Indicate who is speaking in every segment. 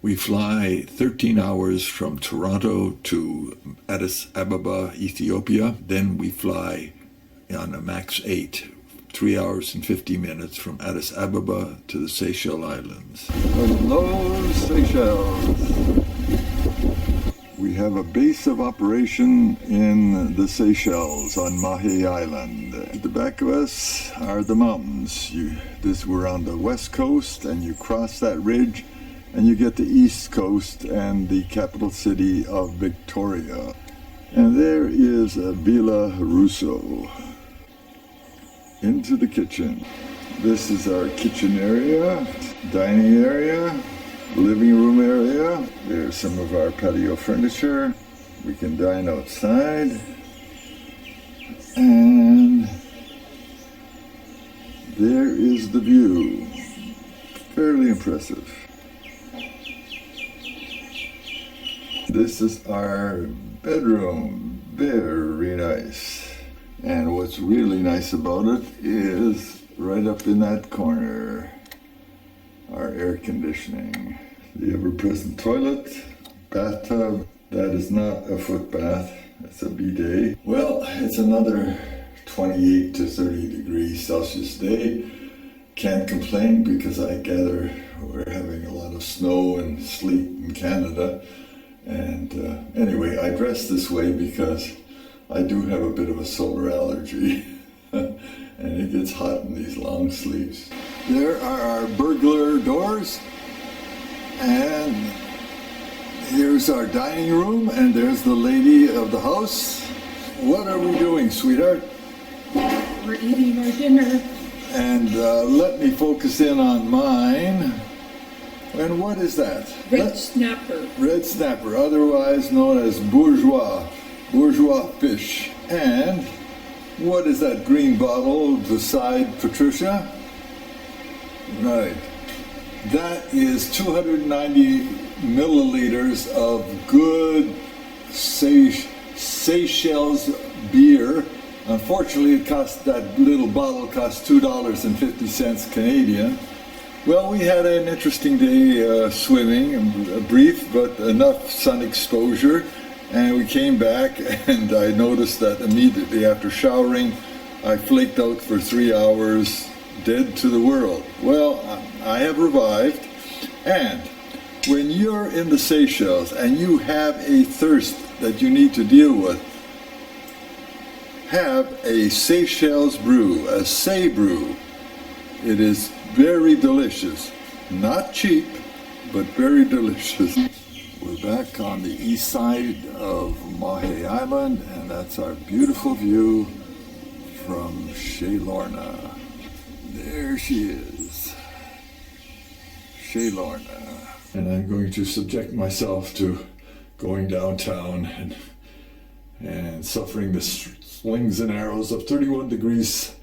Speaker 1: We fly 13 hours from Toronto to Addis Ababa, Ethiopia. Then we fly on a max 8, 3 hours and 50 minutes from Addis Ababa to the Seychelles Islands. Hello, Seychelles. We have a base of operation in the Seychelles on Mahe Island. At the back of us are the mountains. We're on the west coast, and you cross that ridge and you get the east coast and the capital city of Victoria. And there is a Villa Russo. Into the kitchen. This is our kitchen area, dining area, living room area. There's some of our patio furniture. We can dine outside. And there is the view. Fairly impressive. This is our bedroom. Very nice. And what's really nice about it is right up in that corner, our air conditioning. The ever-present toilet, bathtub. That is not a foot bath, it's a bidet. Well, it's another 28 to 30 degrees Celsius day. Can't complain because I gather we're having a lot of snow and sleet in Canada. And anyway, I dress this way because I do have a bit of a solar allergy. And it gets hot in these long sleeves. There are our burglar doors. And here's our dining room, and there's the lady of the house. What are we doing, sweetheart?
Speaker 2: We're eating our dinner.
Speaker 1: And let me focus in on mine. And what is that?
Speaker 2: Red snapper.
Speaker 1: Red snapper, otherwise known as bourgeois fish. And what is that green bottle beside Patricia? Right. That is 290 milliliters of good Seychelles beer. Unfortunately, that little bottle cost $2.50 Canadian. Well, we had an interesting day swimming, brief but enough sun exposure, and we came back and I noticed that immediately after showering, I flaked out for 3 hours, dead to the world. Well, I have revived, and when you're in the Seychelles and you have a thirst that you need to deal with, have a Seychelles brew, a Sey brew. It is very delicious. Not cheap, but very delicious. We're back on the east side of Mahe Island, and that's our beautiful view from Seychelles. There she is, Seychelles. And I'm going to subject myself to going downtown and suffering the slings and arrows of 31 degrees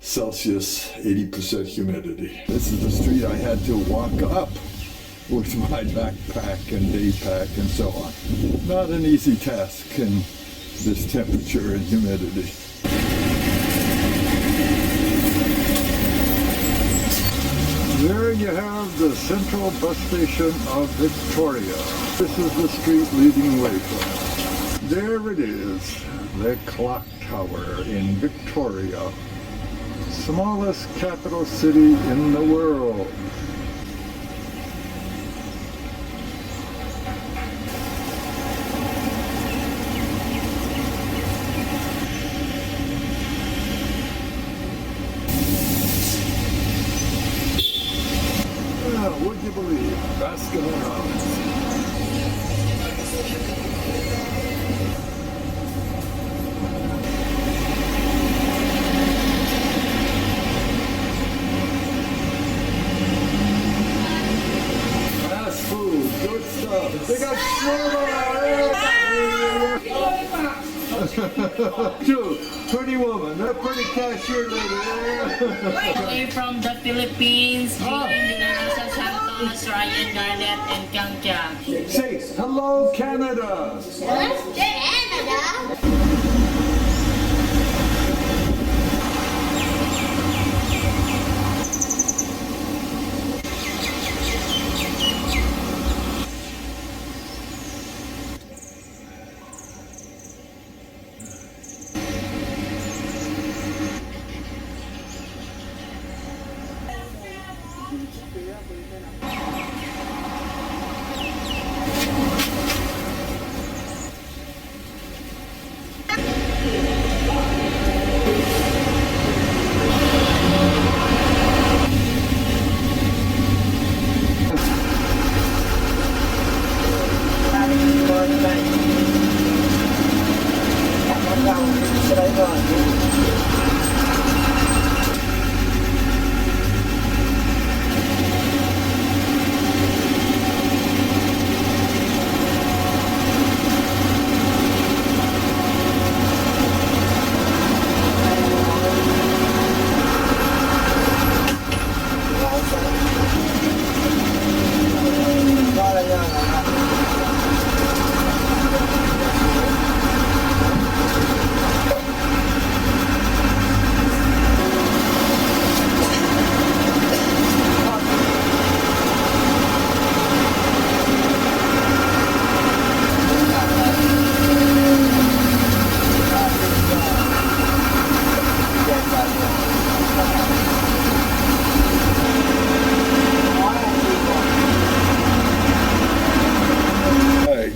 Speaker 1: Celsius, 80% humidity. This is the street I had to walk up with my backpack and day pack and so on. Not an easy task in this temperature and humidity. There you have the central bus station of Victoria. This is the street leading away from it. There it is, the clock tower in Victoria. Smallest capital city in the world. Would you believe? Baskin Robbins. Fast food, good stuff. They got Two, pretty woman, they're pretty cashier lady.
Speaker 3: We're from the Philippines, Santos, Ryan, Garnet, and Kangkya.
Speaker 1: Say, hello, Canada.
Speaker 4: Canada?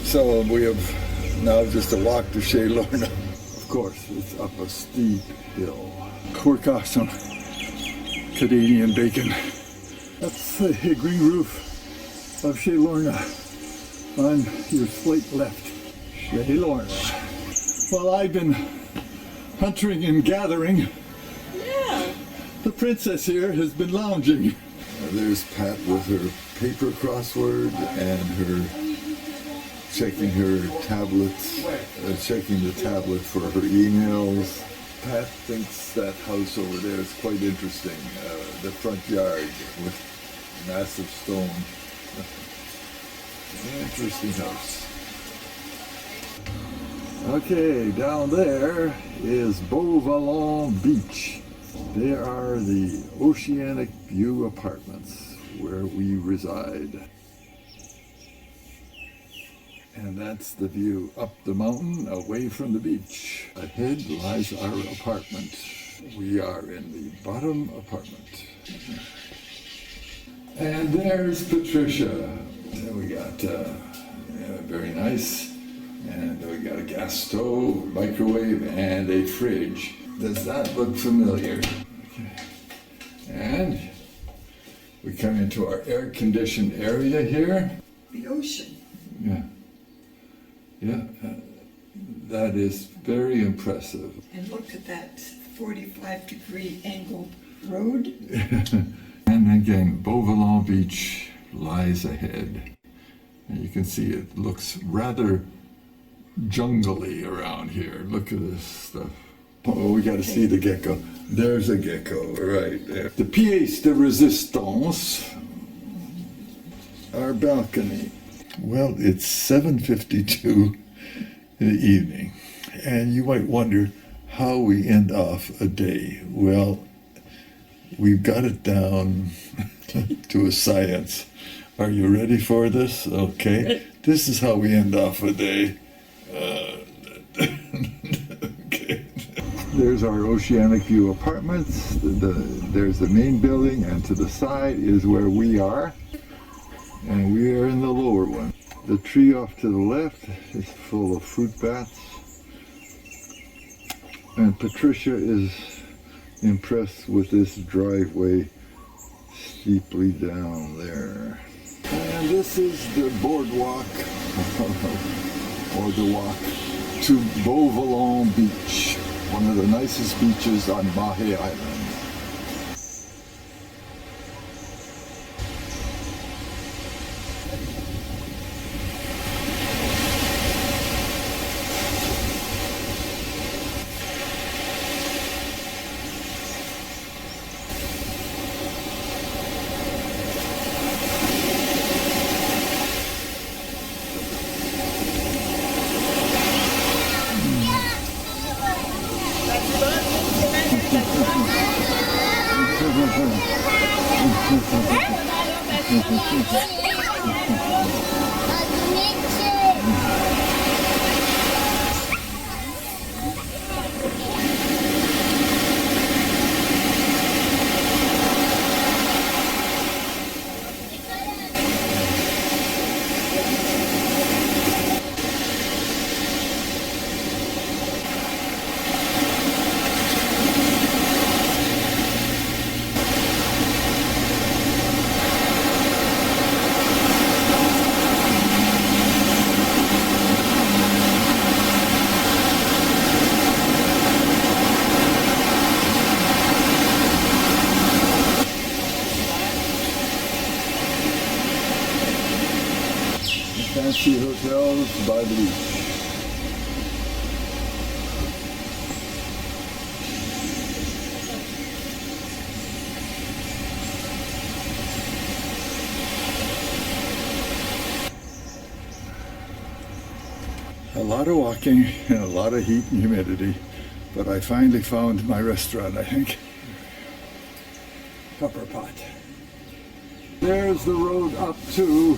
Speaker 1: So we have now just a walk to Chez Lorna. Of course, it's up a steep hill. Cork off some Canadian bacon. That's the green roof of Chez Lorna on your slight left. Chez Lorna. Well, I've been hunting and gathering.
Speaker 2: Yeah.
Speaker 1: The princess here has been lounging. There's Pat with her paper crossword and her checking her tablets, checking the tablet for her emails. Pat thinks that house over there is quite interesting. The front yard with massive stone. Interesting house. Okay, down there is Beauvalon Beach. They are the Oceanic View Apartments where we reside. And that's the view up the mountain, away from the beach. Ahead lies our apartment. We are in the bottom apartment. And there's Patricia. And we got, very nice. And we got a gas stove, microwave, and a fridge. Does that look familiar? Okay. And we come into our air-conditioned area here.
Speaker 2: The ocean.
Speaker 1: Yeah. Yeah, that is very impressive.
Speaker 2: And look at that 45-degree angled road.
Speaker 1: And again, Beauvalon Beach lies ahead. And you can see it looks rather jungly around here. Look at this stuff. Oh, we got to see the gecko. There's a gecko right there. The pièce de résistance, our balcony. Well, it's 7:52 in the evening, and you might wonder how we end off a day. Well, we've got it down to a science. Are you ready for this? Okay. This is how we end off a day. Okay. There's our Oceanic View Apartments. There's the main building, and to the side is where we are. And we are in the lower one. The tree off to the left is full of fruit bats. And Patricia is impressed with this driveway steeply down there. And this is the boardwalk, or the walk, to Beauvalon Beach, one of the nicest beaches on Mahe Island. fancy hotels by the beach. A lot of walking and a lot of heat and humidity, but I finally found my restaurant, I think. Pepper Pot. There's the road up to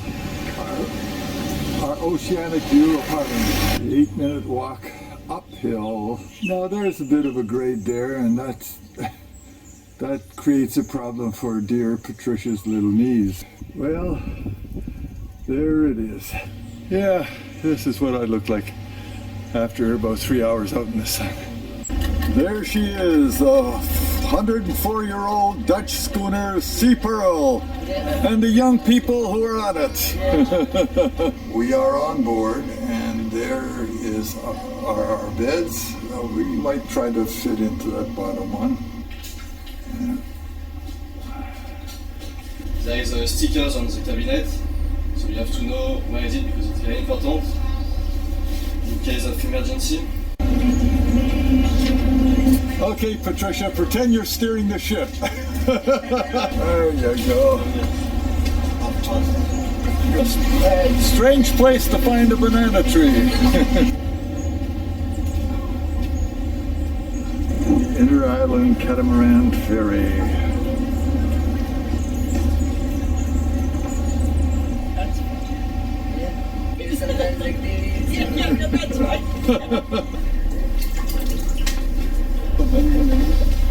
Speaker 1: our oceanic view apartment. 8-minute walk uphill. Now there's a bit of a grade there, and that creates a problem for dear Patricia's little knees. Well, there it is. Yeah, this is what I look like after about 3 hours out in the sun. There she is, the 104-year-old Dutch schooner Sea Pearl, and the young people who are on it. We are on board, and there is our beds. We might try to fit into that bottom one.
Speaker 5: There is stickers on the cabinet, so you have to know where is it because it's very important in case of emergency.
Speaker 1: Okay, Patricia, pretend you're steering the ship. There you go. Strange place to find a banana tree. The Inter-Island Catamaran Ferry.
Speaker 2: That's right.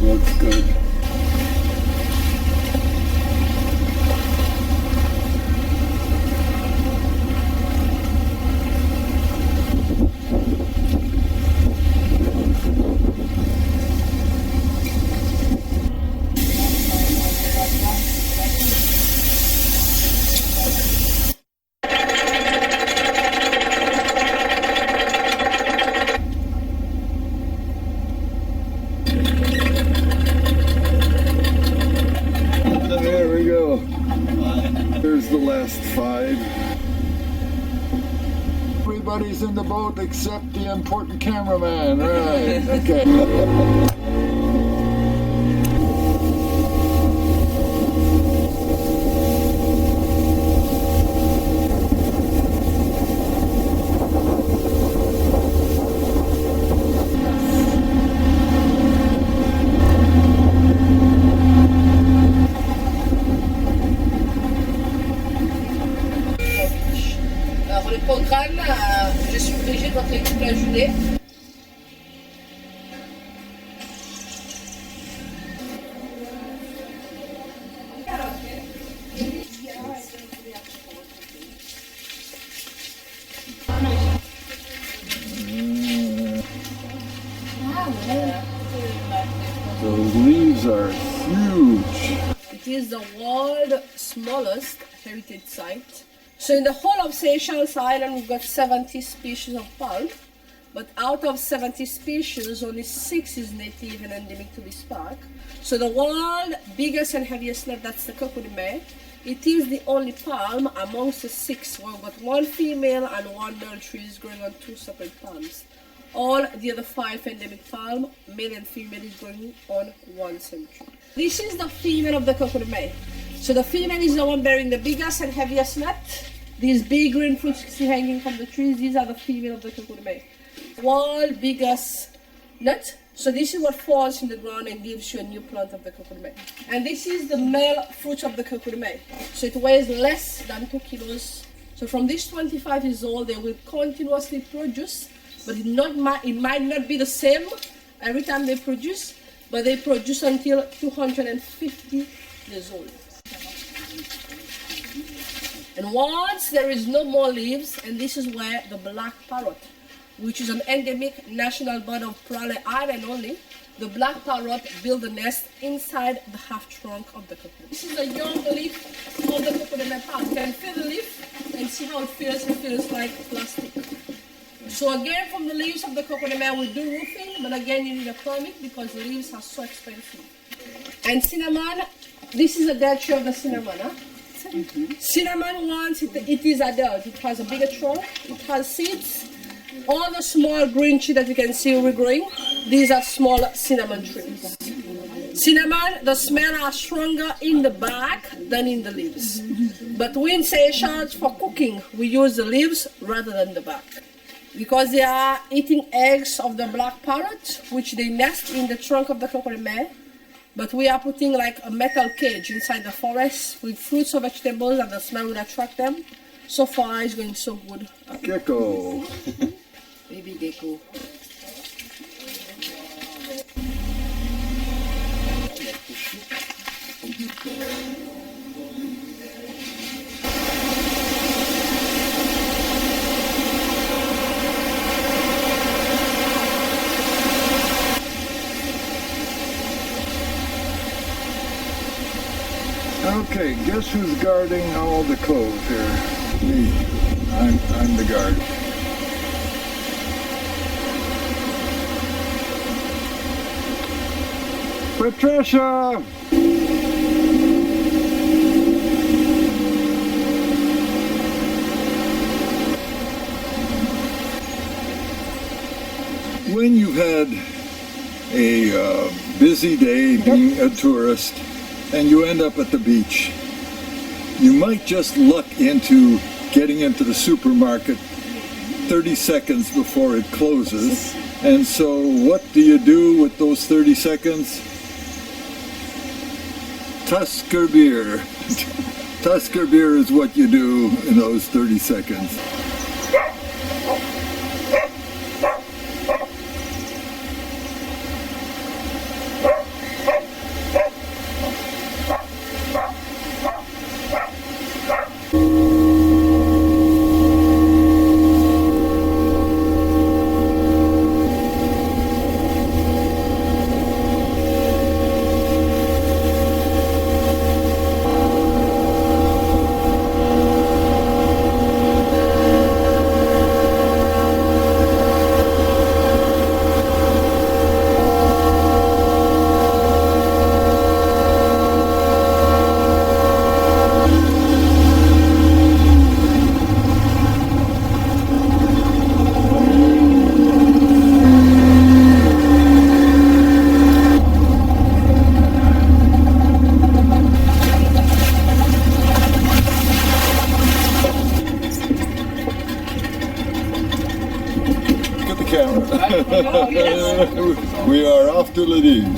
Speaker 1: Looks good. There we go. Here's the last 5. Everybody's in the boat except the important cameraman. Right. Okay.
Speaker 6: Pour les programmes, je suis obligée de rentrer toute la journée.
Speaker 1: Those leaves are huge.
Speaker 6: It is the world's smallest heritage site. So in the whole of Seychelles Island, we've got 70 species of palm, but out of 70 species, only 6 is native and endemic to this park. So the world's biggest and heaviest nut, that's the coco de mer. It is the only palm amongst the 6. We've got 1 female and 1 male trees growing on 2 separate palms. All the other 5 endemic palm, male and female, is growing on 1 same tree. This is the female of the coco de mer. So the female is the one bearing the biggest and heaviest nut. These big green fruits you see hanging from the trees, these are the female of the coco de mer. World biggest nut. So this is what falls in the ground and gives you a new plant of the coco de mer. And this is the male fruit of the coco de mer. So it weighs less than 2 kilos. So from this 25 years old, they will continuously produce, but it might not be the same every time they produce, but they produce until 250 years old. And once there is no more leaves, and this is where the black parrot, which is an endemic national bird of Prale Island only, the black parrot build a nest inside the half trunk of the coconut. This is a young leaf of the coconut palm. You can feel the leaf and see how it feels. It feels like plastic. So again, from the leaves of the coconut man, we do roofing, but again, you need a permit because the leaves are so expensive. And cinnamon, this is a dead tree of the cinnamon. Huh? Cinnamon, once it is adult, it has a bigger trunk, it has seeds. All the small green trees that you can see regrowing, these are small cinnamon trees. Cinnamon, the smell are stronger in the back than in the leaves. But we in Seychelles, for cooking, we use the leaves rather than the back. Because they are eating eggs of the black parrot, which they nest in the trunk of the coconuts. But we are putting like a metal cage inside the forest with fruits or vegetables, and the smell will attract them. So far, it's going so good.
Speaker 1: Gecko.
Speaker 6: Baby gecko.
Speaker 1: Okay, guess who's guarding all the clothes here? Me. I'm the guard. Patricia! When you've had a busy day being a tourist and you end up at the beach, you might just luck into getting into the supermarket 30 seconds before it closes. And so what do you do with those 30 seconds? Tusker beer. Tusker beer is what you do in those 30 seconds. We are off to Ladine.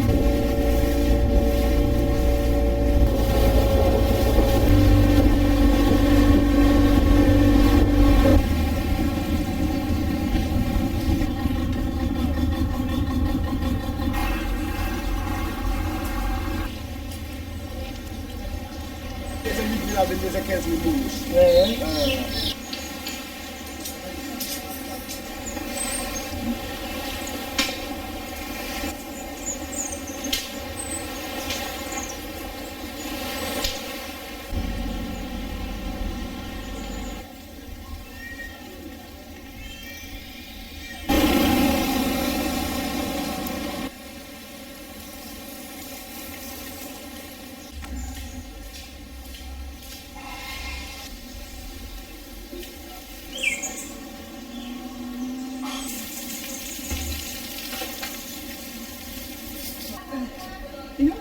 Speaker 2: You know,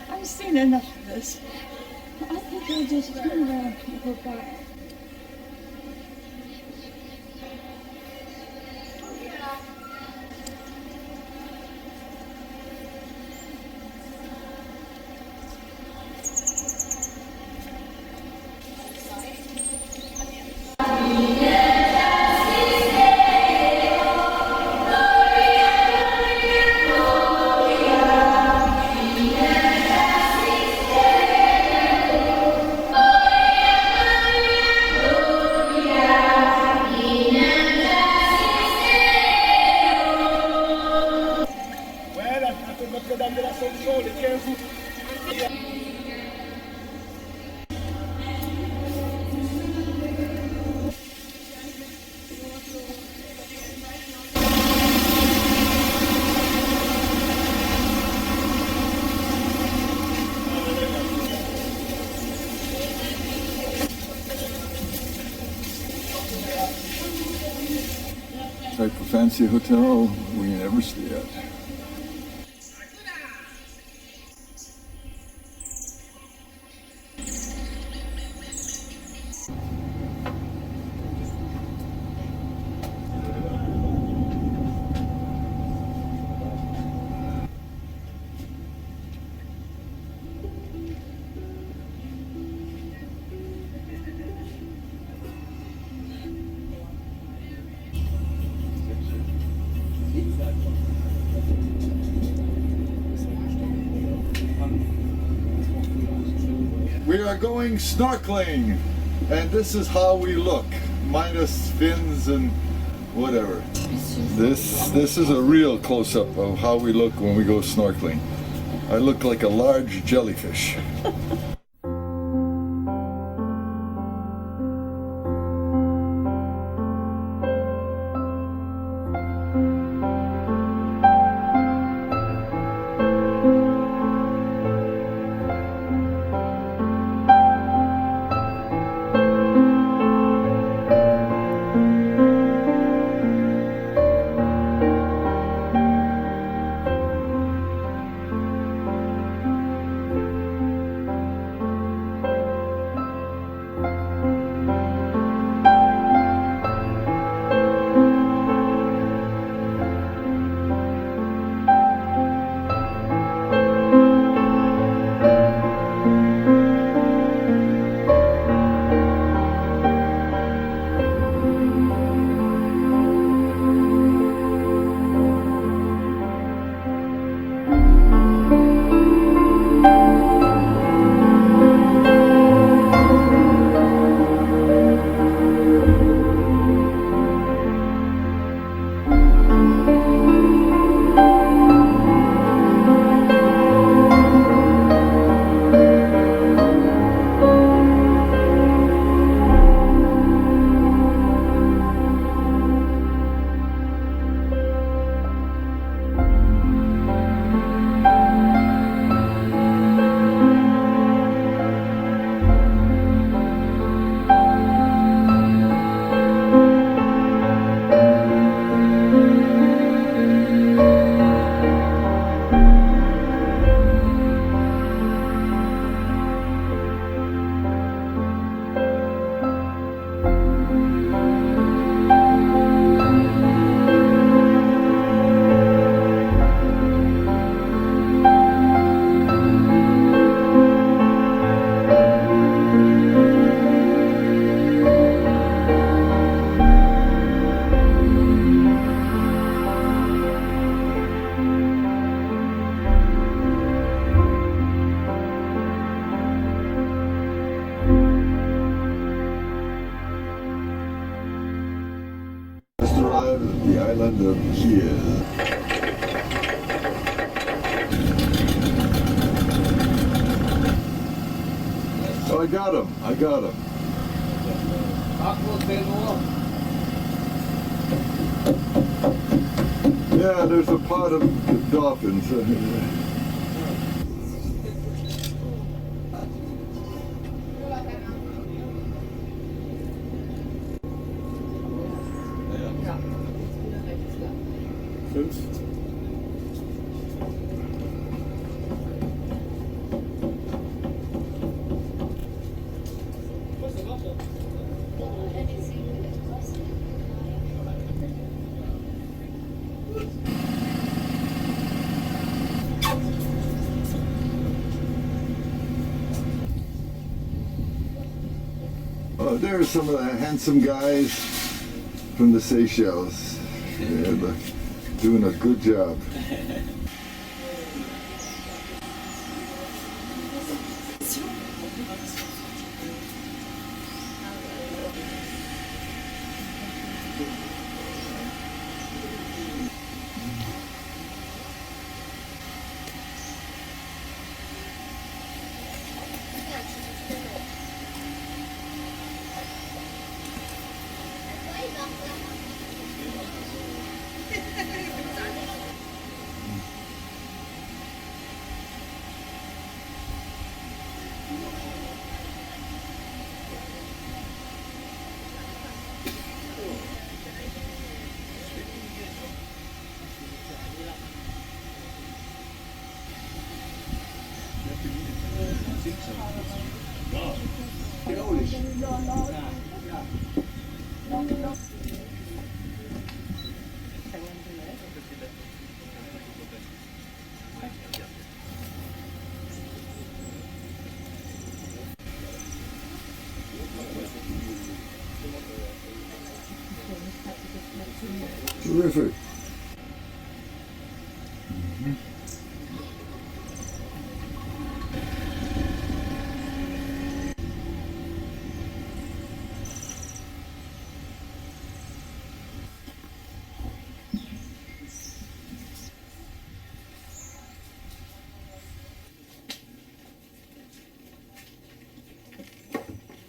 Speaker 2: I've seen enough of this. I think I'll just turn around and go back.
Speaker 1: type of fancy hotel we never stay at. We are going snorkeling, and this is how we look, minus fins and whatever. This is a real close-up of how we look when we go snorkeling. I look like a large jellyfish. The island of Seychelles. Oh, I got him. I got him. Yeah, there's a pot of dolphins. Oh, there are some of the handsome guys from the Seychelles. Yeah, look, doing a good job. Terrific.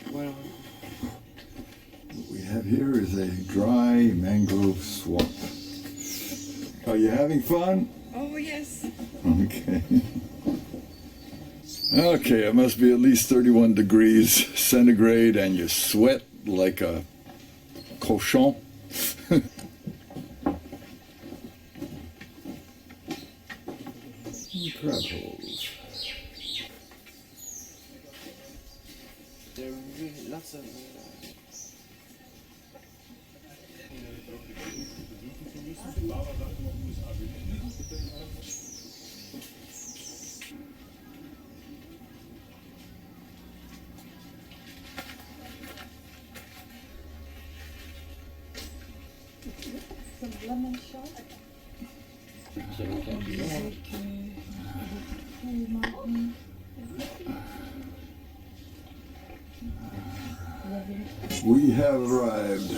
Speaker 1: What we have here is a dry mangrove swamp. Are you having fun?
Speaker 2: Oh, yes.
Speaker 1: Okay. Okay, it must be at least 31 degrees centigrade and you sweat like a cochon. Crab holes.
Speaker 5: There are really lots of.
Speaker 2: Some lemon shot.
Speaker 1: We have arrived.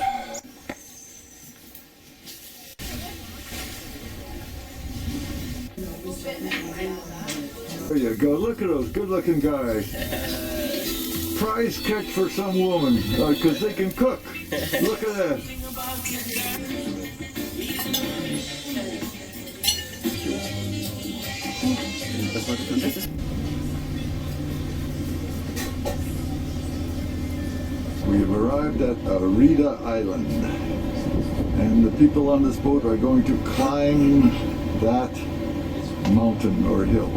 Speaker 1: There you go. Look at those good-looking guys. Prize catch for some woman, because they can cook. Look at that. We have arrived at Arida Island, and the people on this boat are going to climb that mountain or hill.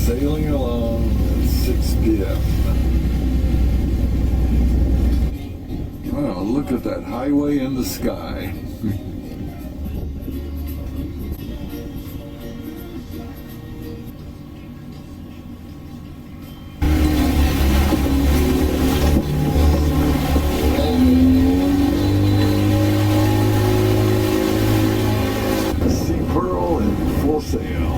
Speaker 1: Sailing along at 6 p.m. Well, look at that highway in the sky. Sea Pearl in full sail.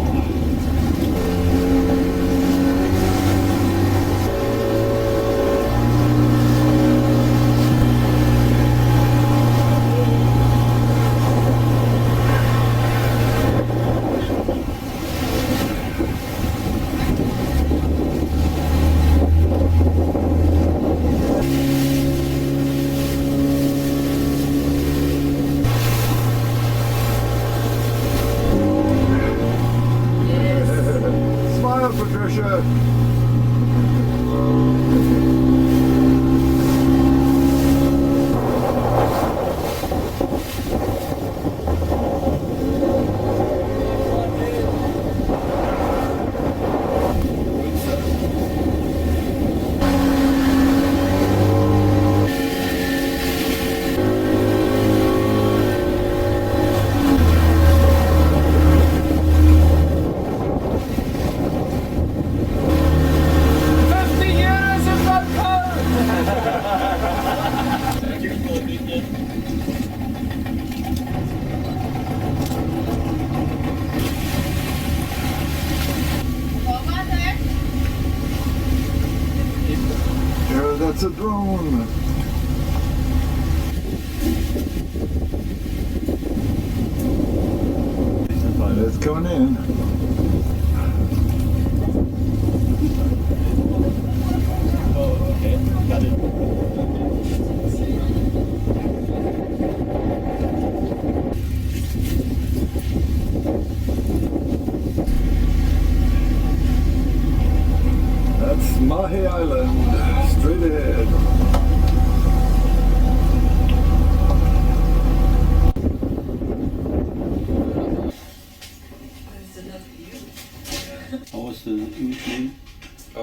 Speaker 1: Smile, Patricia. Yeah, that's a drone. It's coming in.
Speaker 5: Oh, okay. Got it.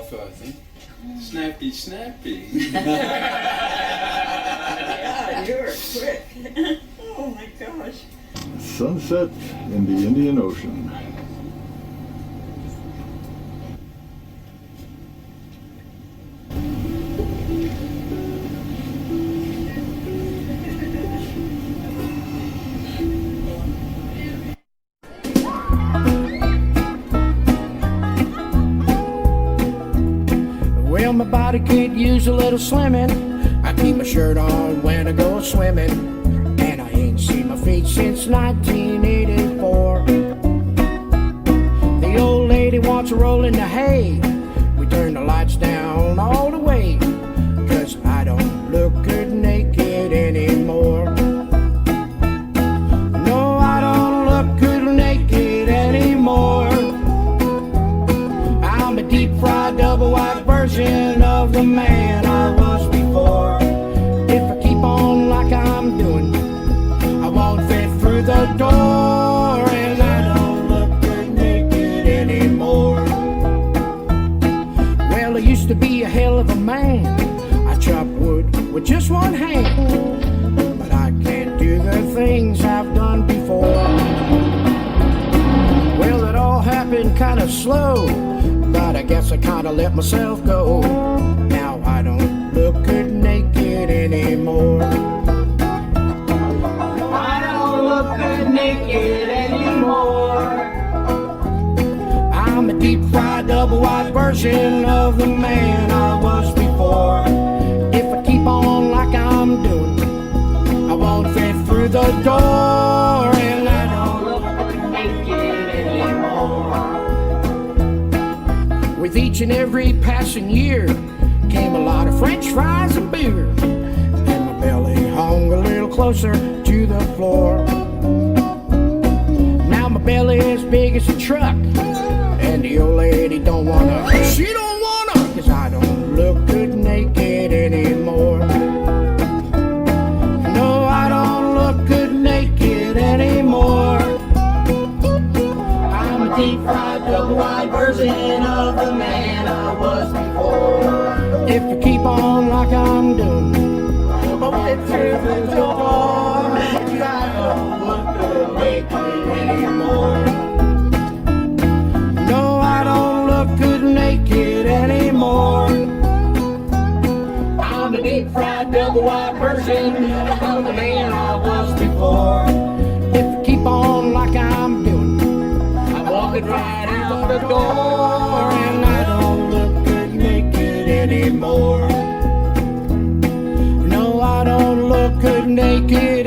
Speaker 7: offer, I think. Snappy, snappy.
Speaker 2: Yeah, you're quick. Oh my gosh.
Speaker 1: Sunset in the Indian Ocean.
Speaker 8: Well, my body could use a little slimming. I keep my shirt on when I go swimming, and I ain't seen my feet since 1984. The old lady wants to roll in the hay. We turn the lights down all the way, 'cause I don't look good naked anymore. No, I don't look good naked anymore. I'm a deep-fried, double-wide version of the man I was before. If I keep on like I'm doing, I won't fit through the door, and I don't look good naked anymore. Well, I used to be a hell of a man. I chop wood with just one hand, but I can't do the things I've done before. Well, it all happened kind of slow, but I guess I kinda let myself go. Now I don't look good naked anymore. I don't look good naked anymore. I'm a deep-fried, double-wide version of the man I was before. If I keep on like I'm doing, I won't fit through the door, and I don't look good naked anymore. With each and every passing year came a lot of French fries and beer, and my belly hung a little closer to the floor. Now my belly is big as a truck, and the old lady don't wanna, she don't wanna, 'cause I don't look good naked anymore. No, I don't look good naked anymore. I'm a deep-fried, double-wide version of the man I was before. If I keep on like I'm doing, I'll get through the door, and I don't look good naked anymore. No, I don't look good naked anymore. I'm a deep-fried, double-wide version of the man I was before. If I keep on like I'm doing, I'm walking right out the door, and I don't look good naked anymore. No, I don't look good naked